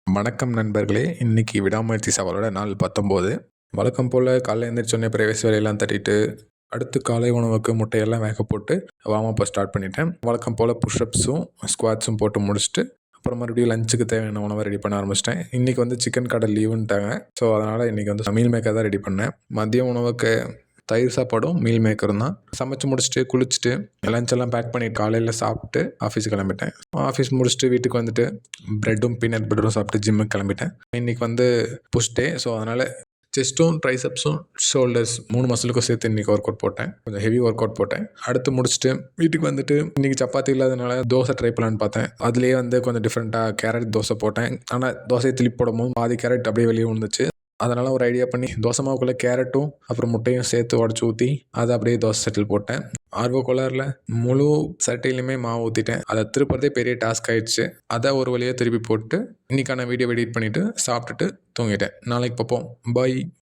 வணக்கம் நண்பர்களே. இன்னைக்கு விடாமுயற்சி சவாலோட நாள் 19. வழக்கம் போல் காலைல எழுந்திரிச்சோடனே பிரேக்ஃபாஸ்ட் வேலையெல்லாம் தட்டிட்டு அடுத்து காலை உணவுக்கு முட்டையெல்லாம் வேக போட்டு வார்ம் அப்பை ஸ்டார்ட் பண்ணிட்டேன். வழக்கம் போல் புஷ்அப்ஸும் ஸ்குவாட்ஸும் போட்டு முடிச்சுட்டு அப்புறம் மறுபடியும் லஞ்சுக்கு தேவையான உணவை ரெடி பண்ண ஆரம்பிச்சிட்டேன். இன்றைக்கி வந்து சிக்கன் கடை லீவுன்ட்டாங்க. ஸோ அதனால் இன்றைக்கி வந்து மீல் மேக்கர் தான் ரெடி பண்ணேன். மதிய உணவுக்கு தயிர் சாப்பாடும் மீல் மேக்கரும் தான். சமைச்சு முடிச்சுட்டு குளிச்சுட்டு லஞ்செல்லாம் பேக் பண்ணி காலையில் சாப்பிட்டு ஆஃபீஸுக்கு கிளம்பிட்டேன். ஆஃபீஸ் முடிச்சுட்டு வீட்டுக்கு வந்துட்டு ப்ரெட்டும் பீனட் பட்டரும் சாப்பிட்டு ஜிம்முக்கு கிளம்பிட்டேன். இன்றைக்கி வந்து புஷ் டே. ஸோ அதனால் செஸ்ட்டும் ட்ரைசப்ஸும் ஷோல்டர்ஸ் 3 மசிலுக்கும் சேர்த்து இன்றைக்கி ஒர்க் அவுட் போட்டேன். கொஞ்சம் ஹெவி ஒர்க் அவுட் போட்டேன். அடுத்து முடிச்சுட்டு வீட்டுக்கு வந்துட்டு இன்றைக்கி சப்பாத்தி இல்லாதனால தோசை ட்ரை பண்ணலான்னு பார்த்தேன். அதுலேயே வந்து கொஞ்சம் டிஃப்ரெண்ட்டாக கேரட் தோசை போட்டேன். ஆனால் தோசையை திருப்பி போடும்போது பாதி கேரட் அப்படியே வெளியே விழுந்துச்சு. அதனால் ஒரு ஐடியா பண்ணி தோசை மாவுக்குள்ளே கேரட்டும் அப்புறம் முட்டையும் சேர்த்து உடச்சி ஊற்றி அதை அப்படியே தோசை சட்டில் போட்டேன். ஆர்வ கோளாறில் முழு சட்டையிலுமே மாவு ஊற்றிட்டேன். அதை திருப்பறதே பெரிய டாஸ்க் ஆகிடுச்சு. அதை ஒரு வழியாக திருப்பி போட்டு இன்றைக்கான வீடியோ எடிட் பண்ணிவிட்டு சாப்பிட்டுட்டு தூங்கிட்டேன். நாளைக்கு பார்ப்போம். பாய்.